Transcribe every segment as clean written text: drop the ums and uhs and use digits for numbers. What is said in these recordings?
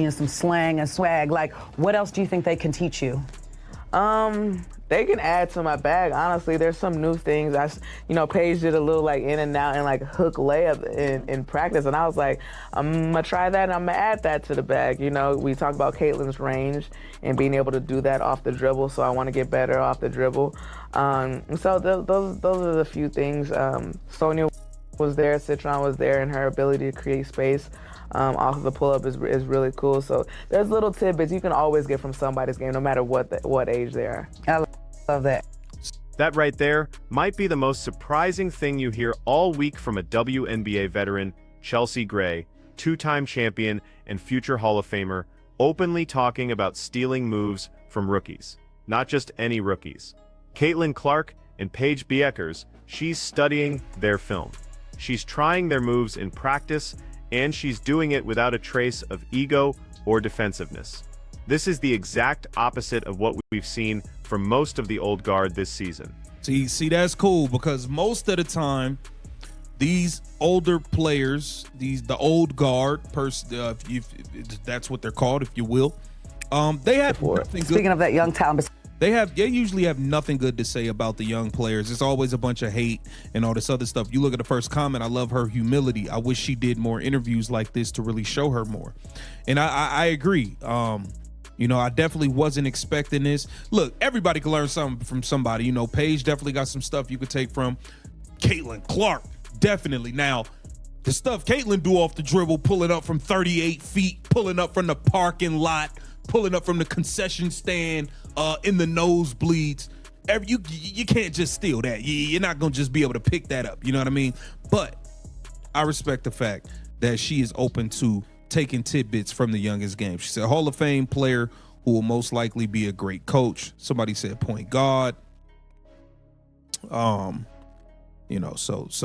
and some slang and swag. Like, what else do you think they can teach you? They can add to my bag. Honestly, there's some new things. Paige did a little like in and out and like hook layup in practice, and I was like, I'm gonna try that and I'm gonna add that to the bag. We talked about Caitlin's range and being able to do that off the dribble, so I want to get better off the dribble. So those are the few things. Sonia was there, Citron was there, and her ability to create space off of the pull-up is really cool. So there's little tidbits you can always get from somebody's game, no matter what age they are. I love that. That right there might be the most surprising thing you hear all week from a WNBA veteran, Chelsea Gray, two-time champion and future Hall of Famer, openly talking about stealing moves from rookies. Not just any rookies. Caitlin Clark and Paige Bueckers, she's studying their film. She's trying their moves in practice, and she's doing it without a trace of ego or defensive-ness. This is the exact opposite of what we've seen from most of the old guard this season. See, that's cool, because most of the time, these older players, the old guard, if that's what they're called, if you will, they have nothing good. Speaking of that young talent, They usually have nothing good to say about the young players. It's always a bunch of hate and all this other stuff. You look at the first comment, I love her humility. I wish she did more interviews like this to really show her more. And I agree. I definitely wasn't expecting this. Look, everybody can learn something from somebody. Paige definitely got some stuff you could take from. Caitlin Clark, definitely. Now, the stuff Caitlin do off the dribble, pulling up from 38 feet, pulling up from the parking lot, pulling up from the concession stand, in the nosebleeds. You can't just steal that. You're not going to just be able to pick that up. You know what I mean? But I respect the fact that she is open to taking tidbits from the youngest game. She said Hall of Fame player who will most likely be a great coach. Somebody said point guard. So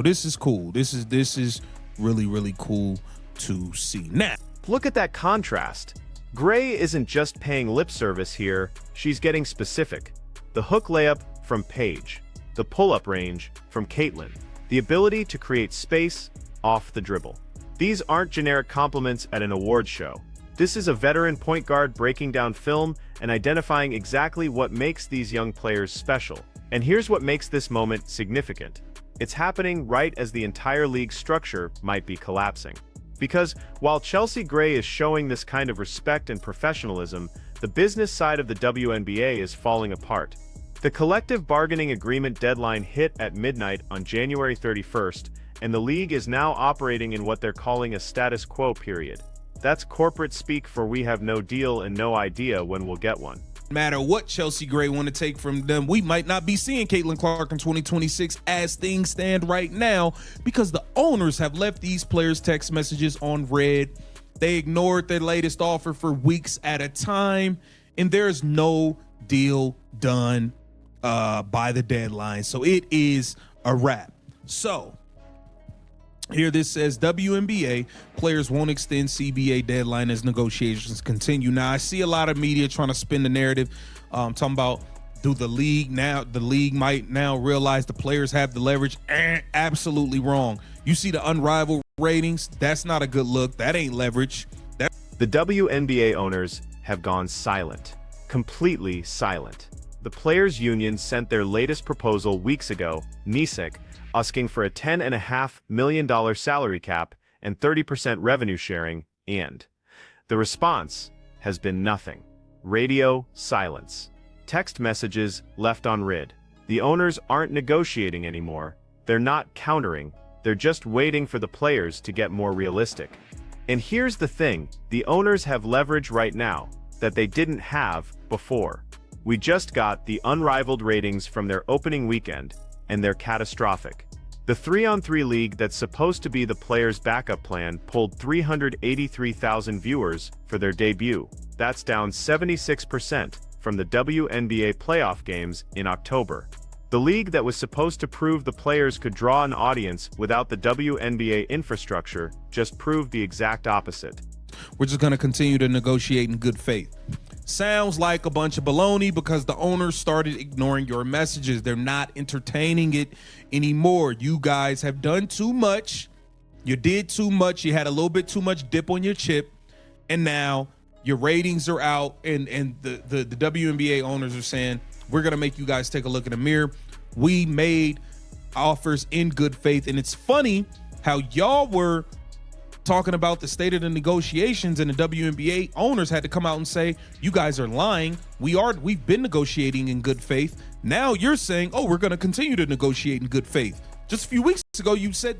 this is cool. This is really, really cool to see. Now, look at that contrast. Gray isn't just paying lip service here, she's getting specific. The hook layup from Paige, the pull-up range from Caitlin, the ability to create space off the dribble. These aren't generic compliments at an award show. This is a veteran point guard breaking down film and identifying exactly what makes these young players special. And here's what makes this moment significant. It's happening right as the entire league structure might be collapsing. Because while Chelsea Gray is showing this kind of respect and professionalism, the business side of the WNBA is falling apart. The collective bargaining agreement deadline hit at midnight on January 31st, and the league is now operating in what they're calling a status quo period. That's corporate speak for we have no deal and no idea when we'll get one. no matter what Chelsea Gray want to take from them, we might not be seeing Caitlin Clark in 2026 as things stand right now, because the owners have left these players' text messages on red. They ignored their latest offer for weeks at a time, and there's no deal done by the deadline. So it is a wrap. So here this says WNBA players won't extend CBA deadline as negotiations continue. Now I see a lot of media trying to spin the narrative, talking about the league might now realize the players have the leverage. Absolutely wrong. You see the Unrivaled ratings, that's not a good look. That ain't leverage. The WNBA owners have gone silent, completely silent. The players' union sent their latest proposal weeks ago, NISIC, asking for a $10.5 million salary cap and 30% revenue sharing, and the response has been nothing. Radio silence. Text messages left on red. The owners aren't negotiating anymore. They're not countering. They're just waiting for the players to get more realistic. And here's the thing, the owners have leverage right now that they didn't have before. We just got the Unrivaled ratings from their opening weekend, and they're catastrophic. The 3-on-3 league that's supposed to be the players' backup plan pulled 383,000 viewers for their debut. That's down 76% from the WNBA playoff games in October. The league that was supposed to prove the players could draw an audience without the WNBA infrastructure just proved the exact opposite. We're just going to continue to negotiate in good faith. Sounds like a bunch of baloney, because the owners started ignoring your messages. They're not entertaining it anymore. You guys have done too much. You did too much. You had a little bit too much dip on your chip. And now your ratings are out, and the WNBA owners are saying, we're going to make you guys take a look in the mirror. We made offers in good faith. And it's funny how y'all were talking about the state of the negotiations, and the WNBA owners had to come out and say, you guys are lying. We've been negotiating in good faith. Now you're saying, oh, we're going to continue to negotiate in good faith. Just a few weeks ago, you said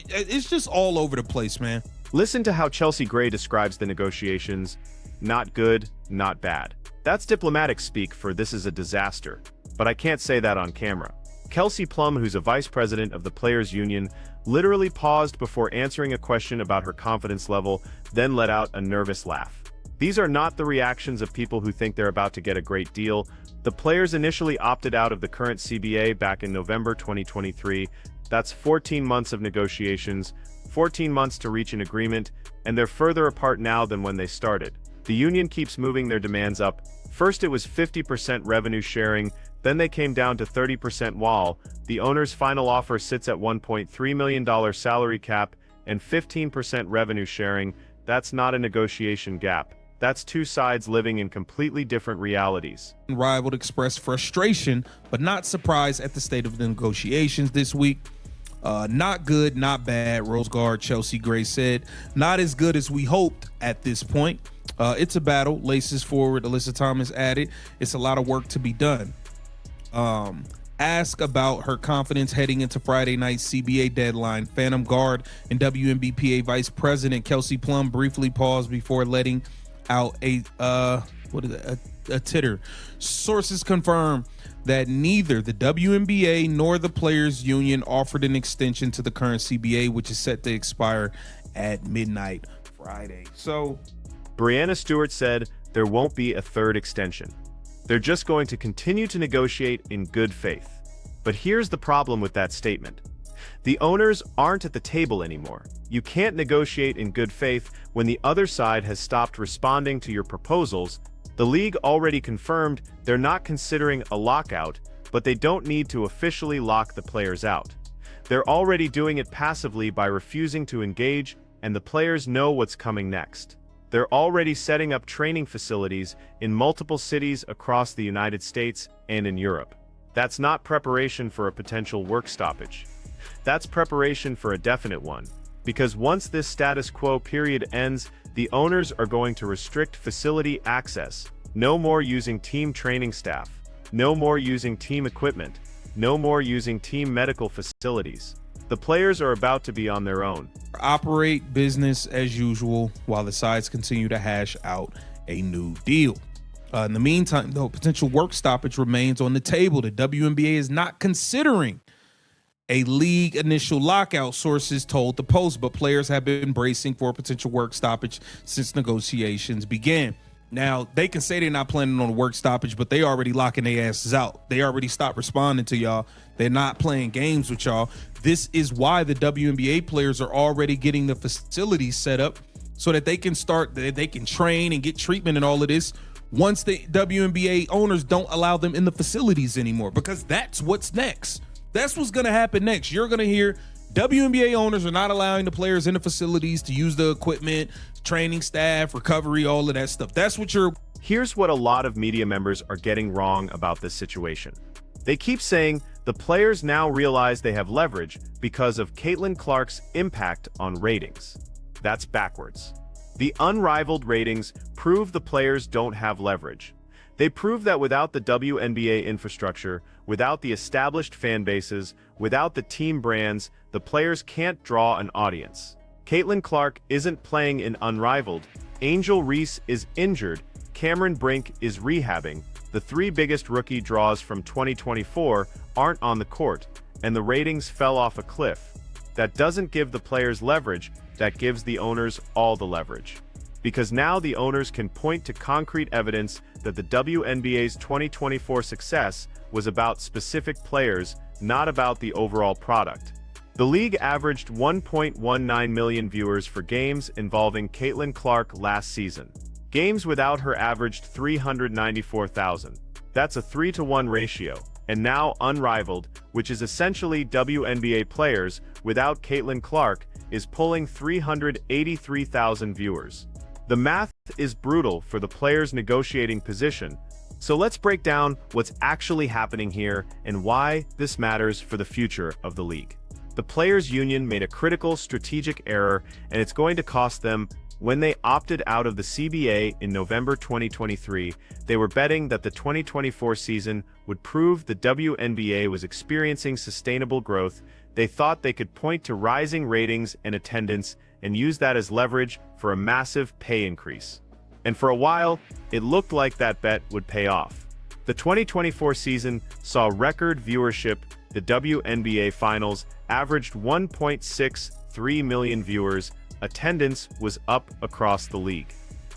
it's just all over the place, man. Listen to how Chelsea Gray describes the negotiations. Not good, not bad. That's diplomatic speak for this is a disaster. But I can't say that on camera. Kelsey Plum, who's a vice president of the Players Union, literally paused before answering a question about her confidence level, then let out a nervous laugh. These are not the reactions of people who think they're about to get a great deal. The players initially opted out of the current CBA back in November 2023. That's 14 months of negotiations, 14 months to reach an agreement, and they're further apart now than when they started. The union keeps moving their demands up. First it was 50% revenue sharing, then they came down to 30% while the owner's final offer sits at $1.3 million salary cap and 15% revenue sharing. That's not a negotiation gap. That's two sides living in completely different realities. Unrivaled expressed frustration, but not surprised at the state of the negotiations this week. Not good, not bad, Rose guard Chelsea Gray said. Not as good as we hoped at this point. It's a battle, laces forward, Alyssa Thomas added. It's a lot of work to be done. Ask about her confidence heading into Friday night's CBA deadline. Phantom guard and WNBPA Vice President Kelsey Plum briefly paused before letting out a titter. Sources confirm that neither the WNBA nor the Players Union offered an extension to the current CBA, which is set to expire at midnight Friday. So Brianna Stewart said there won't be a third extension. They're just going to continue to negotiate in good faith. But here's the problem with that statement. The owners aren't at the table anymore. You can't negotiate in good faith when the other side has stopped responding to your proposals. The league already confirmed they're not considering a lockout, but they don't need to officially lock the players out. They're already doing it passively by refusing to engage, and the players know what's coming next. They're already setting up training facilities in multiple cities across the United States and in Europe. That's not preparation for a potential work stoppage. That's preparation for a definite one. Because once this status quo period ends, the owners are going to restrict facility access. No more using team training staff. No more using team equipment. No more using team medical facilities. The players are about to be on their own. Operate business as usual while the sides continue to hash out a new deal. In the meantime, though, potential work stoppage remains on the table. The WNBA is not considering a league initial lockout, sources told the Post, but players have been bracing for a potential work stoppage since negotiations began. Now, they can say they're not planning on a work stoppage, but they already locking their asses out. They already stopped responding to y'all. They're not playing games with y'all. This is why the WNBA players are already getting the facilities set up so that they can they can train and get treatment and all of this once the WNBA owners don't allow them in the facilities anymore, because that's what's next. That's what's going to happen next. You're going to hear WNBA owners are not allowing the players in the facilities to use the equipment, training staff, recovery, all of that stuff. That's what you're... Here's what a lot of media members are getting wrong about this situation. They keep saying the players now realize they have leverage because of Caitlin Clark's impact on ratings. That's backwards. The Unrivaled ratings prove the players don't have leverage. They prove that without the WNBA infrastructure, without the established fan bases, without the team brands, the players can't draw an audience. Caitlin Clark isn't playing in Unrivaled. Angel Reese is injured. Cameron Brink is rehabbing. The three biggest rookie draws from 2024 aren't on the court, and the ratings fell off a cliff. That doesn't give the players leverage, that gives the owners all the leverage. Because now the owners can point to concrete evidence that the WNBA's 2024 success was about specific players, not about the overall product. The league averaged 1.19 million viewers for games involving Caitlin Clark last season. Games without her averaged 394,000. That's a 3-to-1 ratio. And now Unrivaled, which is essentially WNBA players without Caitlin Clark, is pulling 383,000 viewers. The math is brutal for the players' negotiating position. So let's break down what's actually happening here and why this matters for the future of the league. The Players' Union made a critical strategic error, and it's going to cost them. When they opted out of the CBA in November 2023, they were betting that the 2024 season would prove the WNBA was experiencing sustainable growth. They thought they could point to rising ratings and attendance and use that as leverage for a massive pay increase. And for a while, it looked like that bet would pay off. The 2024 season saw record viewership. The WNBA Finals averaged 1.63 million viewers. Attendance was up across the league.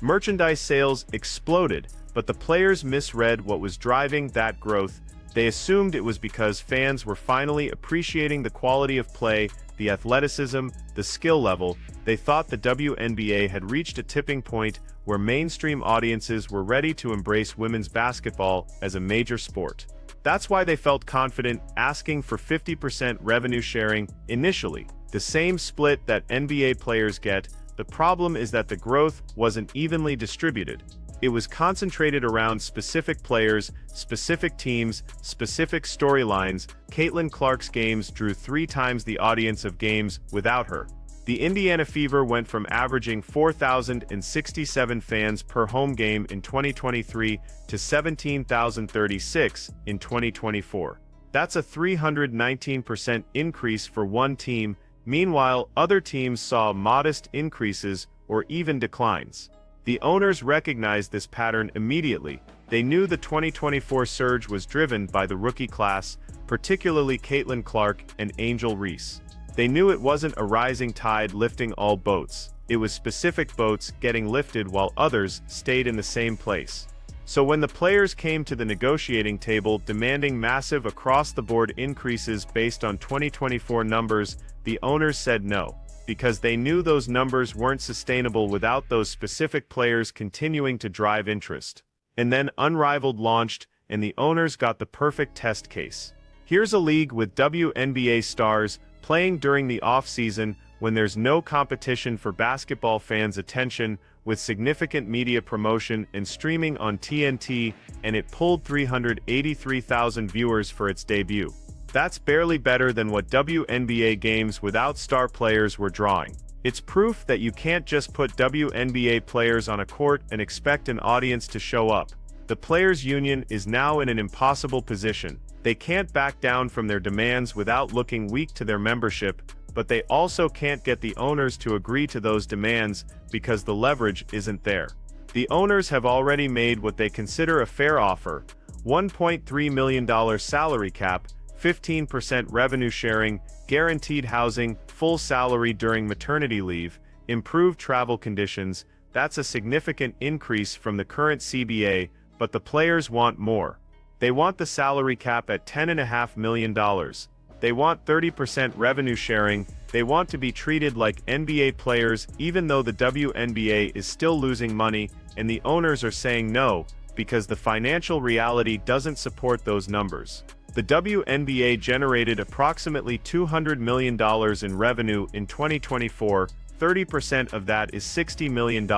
Merchandise sales exploded, but the players misread what was driving that growth. They assumed it was because fans were finally appreciating the quality of play, the athleticism, the skill level. They thought the WNBA had reached a tipping point where mainstream audiences were ready to embrace women's basketball as a major sport. That's why they felt confident asking for 50% revenue sharing initially, the same split that NBA players get. The problem is that the growth wasn't evenly distributed. It was concentrated around specific players, specific teams, specific storylines. Caitlin Clark's games drew 3 times the audience of games without her. The Indiana Fever went from averaging 4,067 fans per home game in 2023 to 17,036 in 2024. That's a 319% increase for one team. Meanwhile, other teams saw modest increases or even declines. The owners recognized this pattern immediately. They knew the 2024 surge was driven by the rookie class, particularly Caitlin Clark and Angel Reese. They knew it wasn't a rising tide lifting all boats. It was specific boats getting lifted while others stayed in the same place. So when the players came to the negotiating table demanding massive across-the-board increases based on 2024 numbers, the owners said no, because they knew those numbers weren't sustainable without those specific players continuing to drive interest. And then Unrivaled launched, and the owners got the perfect test case. Here's a league with WNBA stars playing during the off-season when there's no competition for basketball fans' attention, with significant media promotion and streaming on TNT, and it pulled 383,000 viewers for its debut. That's barely better than what WNBA games without star players were drawing. It's proof that you can't just put WNBA players on a court and expect an audience to show up. The Players' Union is now in an impossible position. They can't back down from their demands without looking weak to their membership, but they also can't get the owners to agree to those demands because the leverage isn't there. The owners have already made what they consider a fair offer: $1.3 million salary cap, 15% revenue sharing, guaranteed housing, full salary during maternity leave, improved travel conditions. That's a significant increase from the current CBA, but the players want more. They want the salary cap at $10.5 million. They want 30% revenue sharing. They want to be treated like NBA players even though the WNBA is still losing money, and the owners are saying no, because the financial reality doesn't support those numbers. The WNBA generated approximately $200 million in revenue in 2024, 30% of that is $60 million.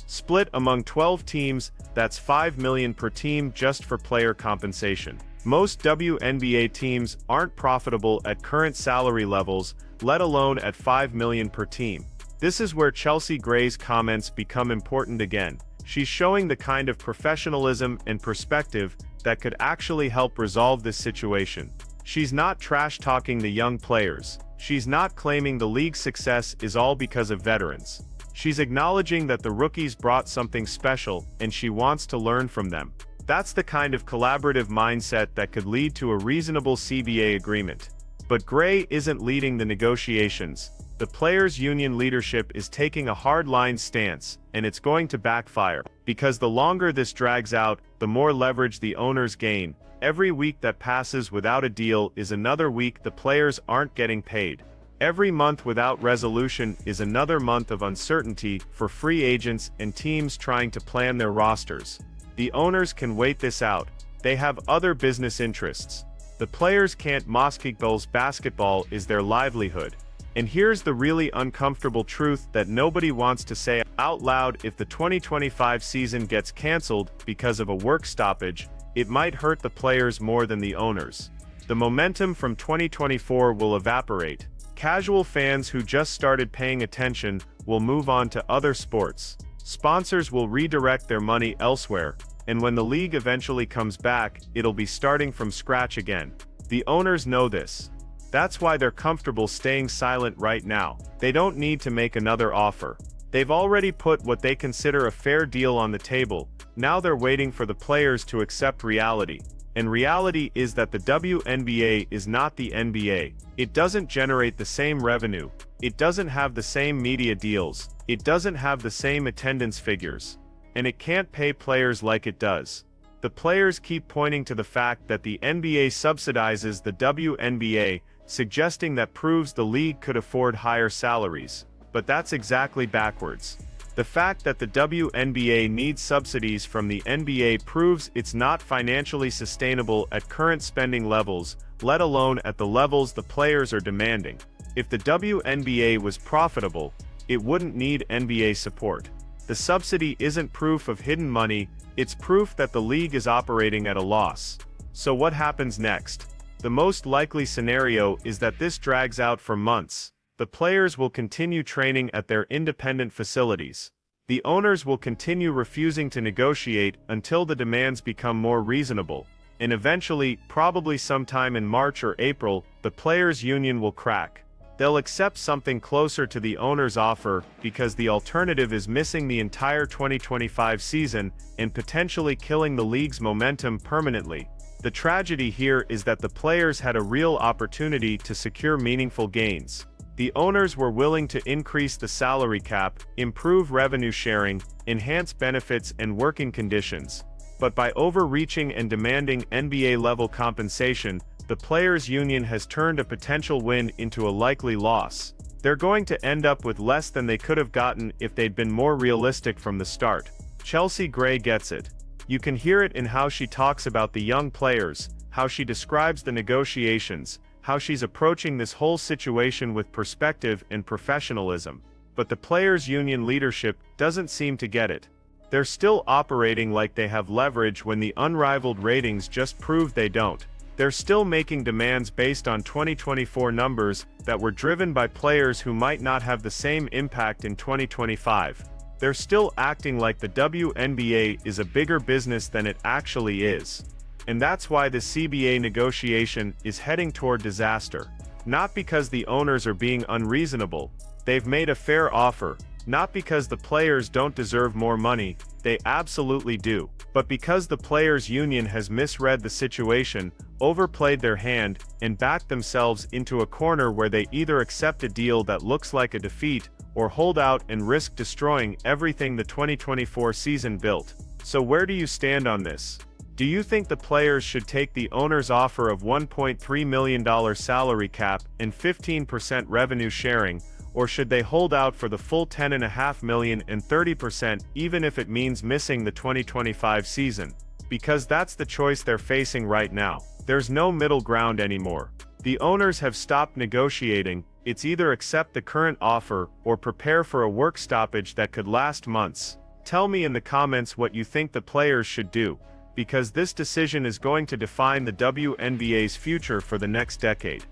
Split among 12 teams, that's $5 million per team just for player compensation. Most WNBA teams aren't profitable at current salary levels, let alone at $5 million per team. This is where Chelsea Gray's comments become important again. She's showing the kind of professionalism and perspective that could actually help resolve this situation. She's not trash-talking the young players. She's not claiming the league's success is all because of veterans. She's acknowledging that the rookies brought something special, and she wants to learn from them. That's the kind of collaborative mindset that could lead to a reasonable CBA agreement. But Gray isn't leading the negotiations. The Players' Union leadership is taking a hardline stance, and it's going to backfire. Because the longer this drags out, the more leverage the owners gain. Every week that passes without a deal is another week the players aren't getting paid. Every month without resolution is another month of uncertainty for free agents and teams trying to plan their rosters. The owners can wait this out. They have other business interests. The players can't. Miscalculating basketball is their livelihood. And here's the really uncomfortable truth that nobody wants to say out loud: if the 2025 season gets canceled because of a work stoppage, it might hurt the players more than the owners. The momentum from 2024 will evaporate. Casual fans who just started paying attention will move on to other sports. Sponsors will redirect their money elsewhere, and when the league eventually comes back, it'll be starting from scratch again. The owners know this. That's why they're comfortable staying silent right now. They don't need to make another offer. They've already put what they consider a fair deal on the table. Now they're waiting for the players to accept reality. And reality is that the WNBA is not the NBA. It doesn't generate the same revenue. It doesn't have the same media deals. It doesn't have the same attendance figures. And it can't pay players like it does. The players keep pointing to the fact that the NBA subsidizes the WNBA, suggesting that proves the league could afford higher salaries. But that's exactly backwards. The fact that the WNBA needs subsidies from the NBA proves it's not financially sustainable at current spending levels, let alone at the levels the players are demanding. If the WNBA was profitable, it wouldn't need NBA support. The subsidy isn't proof of hidden money, it's proof that the league is operating at a loss. So what happens next? The most likely scenario is that this drags out for months. The players will continue training at their independent facilities. The owners will continue refusing to negotiate until the demands become more reasonable. And eventually, probably sometime in March or April, the players' union will crack. They'll accept something closer to the owner's offer because the alternative is missing the entire 2025 season and potentially killing the league's momentum permanently. The tragedy here is that the players had a real opportunity to secure meaningful gains. The owners were willing to increase the salary cap, improve revenue sharing, enhance benefits and working conditions. But by overreaching and demanding NBA-level compensation, the players' union has turned a potential win into a likely loss. They're going to end up with less than they could have gotten if they'd been more realistic from the start. Chelsea Gray gets it. You can hear it in how she talks about the young players, how she describes the negotiations, how she's approaching this whole situation with perspective and professionalism. But the players' union leadership doesn't seem to get it. They're still operating like they have leverage when the Unrivaled ratings just prove they don't. They're still making demands based on 2024 numbers that were driven by players who might not have the same impact in 2025. They're still acting like the WNBA is a bigger business than it actually is. And that's why the CBA negotiation is heading toward disaster. Not because the owners are being unreasonable. They've made a fair offer. Not because the players don't deserve more money, they absolutely do. But because the players' union has misread the situation, overplayed their hand, and backed themselves into a corner where they either accept a deal that looks like a defeat, or hold out and risk destroying everything the 2024 season built. So where do you stand on this? Do you think the players should take the owner's offer of $1.3 million salary cap and 15% revenue sharing, or should they hold out for the full $10.5 million and 30% even if it means missing the 2025 season? Because that's the choice they're facing right now. There's no middle ground anymore. The owners have stopped negotiating. It's either accept the current offer or prepare for a work stoppage that could last months. Tell me in the comments what you think the players should do, because this decision is going to define the WNBA's future for the next decade.